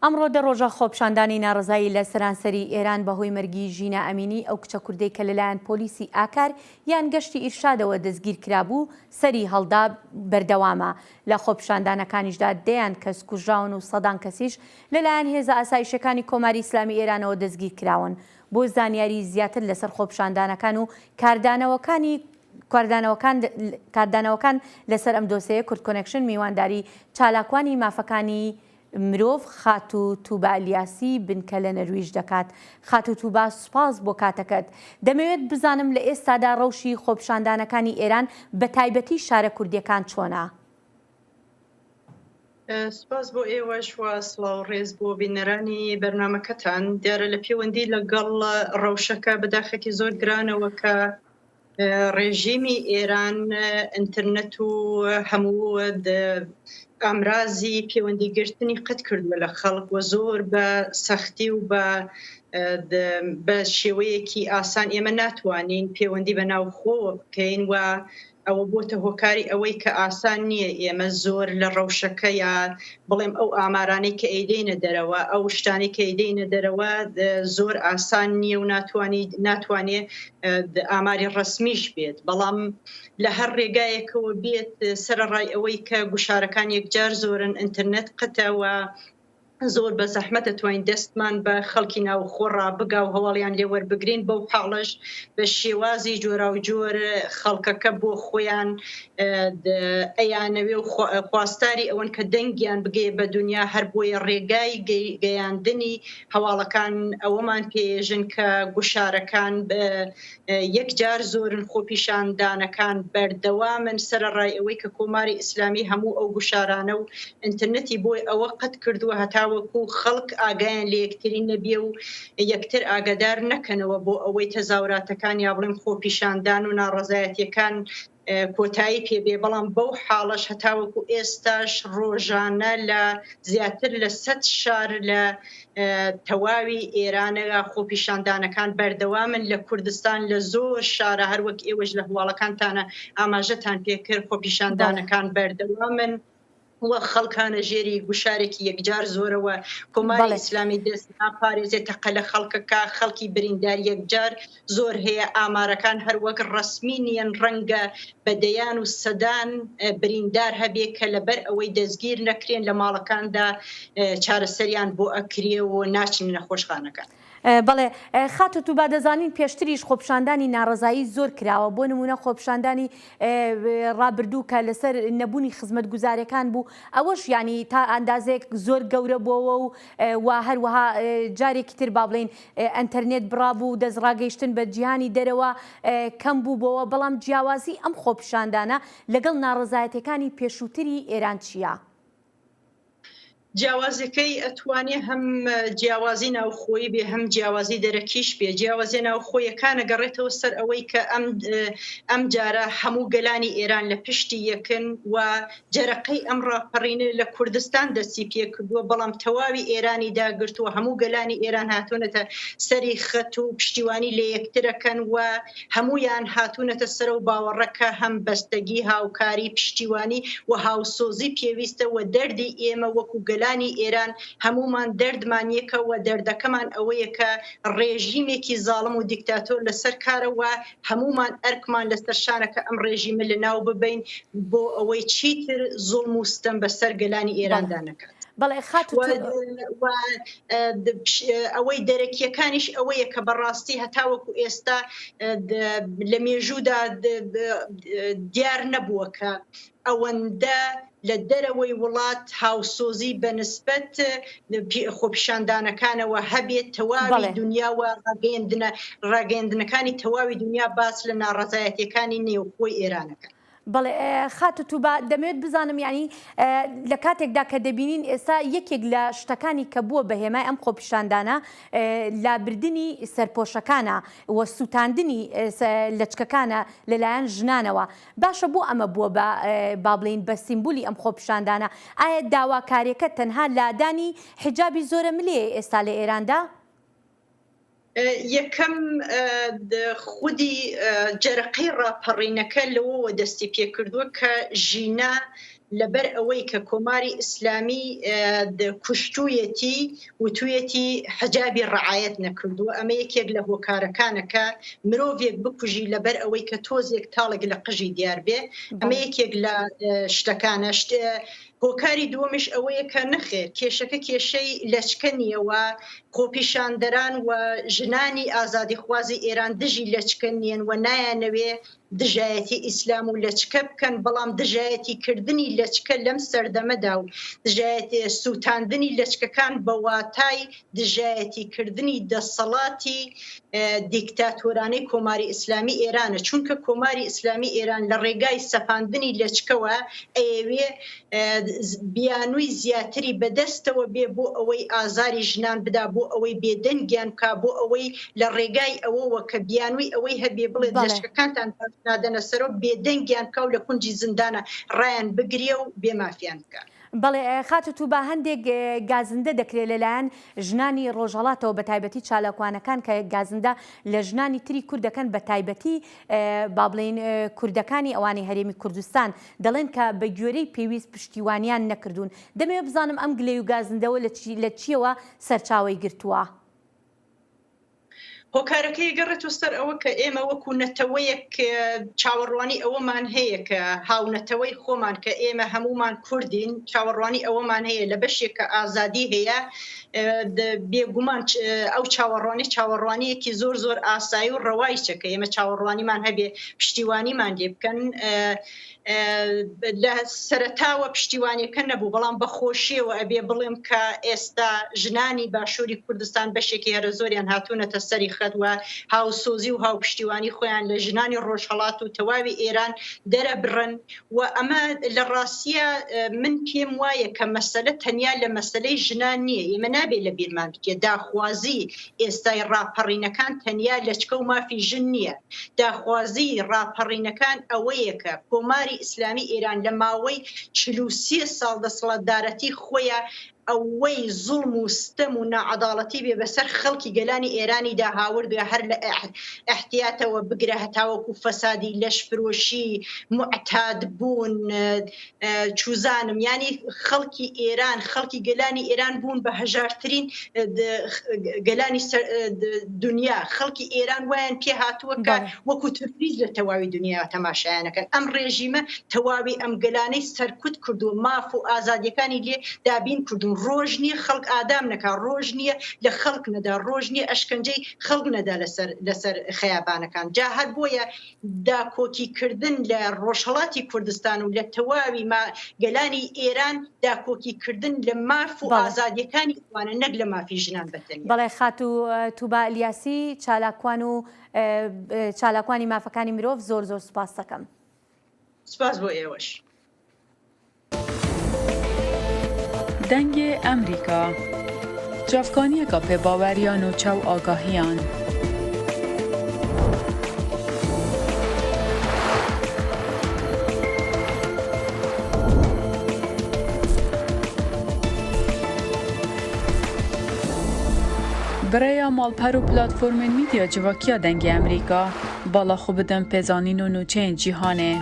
ئەمڕۆ دە ڕۆژە خۆپشاندانی ناڕزایی لە سەرانسەری ئێران بەهۆی مەرگی ژینە ئەمینی ئەو کچە کوردەی کە لەلایەن پۆلیسی ئاکار یان گەشتی ئیرشادەوە دەستگیر کرابوو سەری هەڵدا بەردەوامە. لە خۆپشاندانەکانیشدا دەیان کەس کوژراون و سەدان کەسیش لەلایەن هێزە ئاسایشەکانی کۆماری ئیسلامی ئێرانەوە دەستگیر کراون. بۆ زانیاری زیاتر لەسەر خۆپشاندانەکان و کاردانەوەکان لەسەر ئەم دۆسەیە کورد کۆنێکشن میوانداری چالاکوانی مافەکانی مرۆڤ خاتو تووبە ئەلیاسی بنکە لە نەرویژ دەکات. خاتو تووبە سوپاس بۆ کاتەکەت. دەمەوێت بزانم لە ئێستادا ڕەوشی خۆپشاندانەکانی ئێران بە تایبەتی شارە کوردیەکان چۆنە؟ سپاس بۆ ئێوەش و سڵاو ڕێز بۆ بینەرانی بەرنامەکەتان. دیارە لە پەیوەندی لەگەڵ ڕەوشەکە بەداخەکی زۆر گرانەوە کە ڕێژیمی ئێران ئینترنێت و هەموو ئامرازی پەیوەندیگرتنی قەت کردووە لە خەڵک و زۆر بە سەختی و بە شێوەیەکی ئاسان ئێمە ناتوانین پەیوەندی بە ناوخۆوە بکەین و ئەوە بۆتە هۆکاری ئەوەی کە ئاسان نییە ئێمە زۆر لە ڕەوشەکە یا بڵێم ئەو ئامارانەی کە ئەیدەینە دەرەوە ئەو شتانی کە ئەیدەینە دەرەوە زۆر ئاسان نییە و ناتوانێت ئاماری ڕسمیش بێت. بەڵام لە هەر ڕێگایەکەوە بێت سەرڕای ئەوەی کە گوشارەکان یەکجار زۆرن ئینترنێت قەتەوە زۆر بە زەحمەت دەتوانین دەستمان بە خەڵکی ناوخۆ ڕابگا و هەواڵیان لێ وەربگرین بەو حاڵەش بە شێوازی جۆرا و جۆر خەڵکەکە بۆ خۆیان ئەیانەوێ و خواستاری ئەوەن کە دەنگیان بگێ بە دنیا هەر بۆیە ڕێگای گەیاندنی هەواڵەکان ئەوەمان پێژن کە گوشارەکان یەکجار زۆرن خۆپیشاندانەکان بەردەوامن سەرڕای ئەوەی کە کۆماری ئیسلامی هەموو ئەو گوشارانە و ئینترنێتی بۆی ئەوە قەت کردووە هەتاوەکو خەڵک ئاگایان لە یەکتری نەبیێ و یەکتر ئاگادار نەکەنەوە بۆ ئەوەی تەزاوراتەکان یا بڵێم خۆپیشاندان و ناڕەزایەتیەکان کۆتایی پێبێ. بەڵام بەو حاڵەش هەتاوەکو ئێستاش ڕۆژانە لە زیاتر لە 100 شار لە تەواوی ئێرانەوە خۆپیشاندانەکان بەردەوامن لە کوردستان لە زۆر شارە هەروەک ئێوەش لە هەواڵەکانتانە ئاماژەتان پێکرد خۆپیشاندانەکان بەردەوامن وە خەڵکانە ژێری گوشارێکی یەکجار زۆرەوە کۆماری ئیسلامی دەست ناپارێزێت تەقە لە خەڵکەکە خەڵکی بریندار یەکجار زۆر هەیە ئامارەکان هەروەک ڕسمی نیەن ڕەنگە بەدەیان و سەدان بریندار هەبێ کە لەبەر ئەوەی دەستگیر نەکرێن لە ماڵەکاندا چارەسەریان بۆ ئەکرێ و ناچین نەخۆشخانەکان. بەڵێ خاتو تووبە دەزانین پێشتریش خۆپشاندانی ناڕزایی زۆر کراوە بۆ نمونە خۆپشاندانی ڕابردوو کە لەسەر نەبوونی خزمەت گوزارەکان بوو ئەوەش ینی تا ئەندازێک زۆر گەورە بووەوە و هەروەها جارێکی تر با بڵین ئەنتەرنێت بڕابوو دەستڕاگەیشتن بە جیهانی دەرەوە کەم بوو بۆەوە. بەڵام جیاوازی ئەم خۆپشاندانە لەگەڵ ناڕزایەتەکانی پێشووتری ئێران چییە؟ جیاوازەکەی ئەتوانێت هەم جیاوازی ناوخۆیی بێ هەم جیاوازی دەرەکیش بێ. جیاوازی ناوخۆیەکانە گەڕێتەوە سەر ئەوەی کە ئەم جارە هەموو گەلانی ئێران لە پشتی یەکن و جەرەقەی ئەم ڕاپەڕینە لە کوردستان دەستی پێ کردووە بەڵام تەواوی ئێرانی داگرتووە هەموو گەلانی ئێران هاتوونەتە سەری خەت و پشتیوانی لە یەکترەکەن و هەمویان هاتوونەتە سەر و باوەڕەکە هەم بەستەگی هاوکاری پشتیوانی و هاوسۆزی پێویستە و دەردی ئێمە وەکو گەلانی ئێران هەمومان دەردمانیەکەوە دەردەکەمان ئەوەیە کە ڕێژیمێکی زاڵم و دیکتاتۆر لەسەر کارەوە هەمومان ئەرکمان لەسەر شانەکە ئەم ڕێژیمە لە ناو ببین بۆ ئەوەی چیتر زوڵم و ستەم بەسەر گەلانی ئێراندا نەکات. بەڵێ ئەوەی دەرەکیەکانیش ئەوەیە کە بەڕاستی هەتاوەکو ئێستا لە مێژوودا دیار نەبووە کە ئەوەندە لە دەرەوەی وڵات هاوسۆزی بەنسبەت خۆپیشاندانەکانەوە هەبێت تەواوی دنیاوە ڕاگەیاندنەکانی تەواوی دنیا باس لە ناڕەزایەتیەکانی نێوخۆی ئێرانەکە. بەڵێ خاتو تووبە دەمەوێت بزانم ینی لە کاتێکدا کە دەبینین ئێستا یەکێک لە شتەکانی کە بووە بەهێمای ئەم خۆپیشاندانە لابردنی سەرپۆشەکانە وە سووتاندنی لەچکەکانە لەلایەن ژنانەوە. باشە بۆ ئەمە بووە با بڵین بە سیمبولی ئەم خۆپیشاندانە ئایا داواکاریەکە تەنها لادانی حیجابی زۆرە ملێ ئێستا لە ئێراندا؟ یەکەم خودی جەرەقەی ڕاپەڕینەکە لەوەوە دەستی پێکردووە کە ژینە لەبەر ئەوەی کە کۆماری ئیسلامی کوشتوویەتی وتویەتی حجابی ڕعایەت نەکردووە. ئەمە یەکێک لە هۆکارەکانەکە مرۆڤێک بکوژی لەبەر ئەوەی کە تۆزێک تاڵێک لە قژی دیار بێ. ئەمە یەکێک لە شتەکانە. هۆکاری دووەمش ئەوەیە کە نەخێر کێشەکە کێشەی لەچکە نییەوە، خۆپیشاندەران و ژنانی ئازادی خوازی ئێران دژی لەچکە نیەن و نایانەوێ دژایەتی ئیسلام و لەچکە بکەن، بەڵام دژایەتی کردنی لەچکە لەم سەردەمەدا و دژایەتی سووتاندنی لەچکەکان بە واتای دژایەتی کردنی دەسەڵاتی دیکتاتۆرانەی کۆماری ئیسلامی ئێرانە. چونکە کۆماری ئیسلامی ئێران لە ڕێگای سەپاندنی لەچکەوە ئەیەوێ بیانووی زیاتری بەدەستەوە بێ بۆ ئەوەی ئازاری ژنان بدا، بۆ ئەوەی بێدەنگیان بکا، بۆ ئەوەی لە ڕێگای ئەوەوە کە بیانووی ئەوەی هەبێ بڵێت لەچکەکانتان نادەنە سەرۆ بێدەنگیان بکا و لە کونجی زیندانە ڕایان بگرێ و بێمافیان بکە. بەڵێ خاتە تو بە هەندێک گازندە دەکرێت لەلایەن ژنانی ڕۆژهەڵاتەوە بە تایبەتی چالاکوانەکان کە گازندە لە ژنانی تری کوردەکەن بە تایبەتی با بڵێن کوردەکانی ئەوانی هەرێمی کوردستان دەڵێن کە بە گوێرەی پێویست پشتیوانیان نەکردوون. دەمەوێت بزانم ئەم گلەی و گازندەوە لە چیەوە سەرچاوەی گرتووە؟ هۆکارەکەی گەڕێتوە سەر ئەوە کە ئێمە وەکو نەتەوەیەک چاوەڕوانی ئەوەمان هەیە کە هاونەتەوەی خۆمان کە ئێمە هەمومان کوردین، چاوەڕوانی ئەوەمان هەیە لە بەشێک کە ئازادی هەیە. بێگومان ئەو چاوەڕوانیەکی زۆر زۆر ئاسایی و ڕەوایچەکە ئێمە چاوەڕوانیمان هەبێ پشتیوانیمان لێ بکەن. لە سەرەتاوە پشتیوانیەکە نەبوو، بەڵام بەخۆشیەوە ئەبێ بڵێم کە ئێستا ژنانی باشووری کوردستان بەشێکی هەرە زۆریان هاتوونەتە سەری خەتوە هاوسۆزی و هاوپشتیوانی خۆیان لە ژنانی ڕۆژهەڵات و تەواوی ئێران دەرەبڕن. و ئەمە لە ڕاستیە من پێم وایە کە مەسەلە تەنیا لە مەسەلەی ژنان نییە. ئێمە نابێ لە بیرمان بکێ داخوازی ئێستای ڕاپەڕینەکان تەنیا لەچکە و مافی ژن نییە. داخوازی ڕاپەڕینەکان ئەوەیە کە کۆماری ئیسلامی ئێران لە ماوەی 43 ساڵ دەسەڵاتدارەتی خۆیان ئەوەی زوڵم و ستەم و نەعەداڵەتی بێ بەسەر خەڵکی گەلانی ئێرانیدا هاوردوێ هەر لە احتیاتەوە بگرە هەتاوەکو فەسادی لەشفرۆشی، معتاد بوون، چوزانم، ینی خەڵکی ئێران خەڵکی گەلانی ئێران بوون بە هەژارترین گەلانی دنیا. خەڵکی ئێران وایان پێ هاتووە کە وەکو تروریز لە تەواوی دنیا تەماشایانەکەن. ئەم ڕێژیمە تەواوی ئەم گەلانەی سەرکوت کردو، ماف و ئازادیەکانی لێ دابین کردو. ڕۆژ نییە خەڵک ئادام نەکا، ڕۆژ نییە لە خەڵک نەدا، ڕۆژ نییە ئەشکەنجەی خەڵک نەدا لەسەر خەیابانەکان. جا هەر بۆیە داکۆکیکردن لە ڕۆژهەڵاتی کوردستان و لە تەواوی گەلانی ئێران داکۆکیکردن لە ماف و ئازادیەکانی ئەوانە نەک لە مافی ژنان بەتەنیا. بەڵێ خات و توبا ئەلیاسی چالاکوان و چالاکوانی مافەکانی مرۆڤ زۆر زۆر سوپاس دەکەم. سپاس بۆ ئێوەش. دەنگێ ئەمریکا جافکانیەکە پێباوەریان و چاو ئاگاهیان. برای مالپەر و پلاتفۆرمên میدیا civakîya dengê Amerîka bala xwe bidin pêzanîn û nûçeyên cîhanê.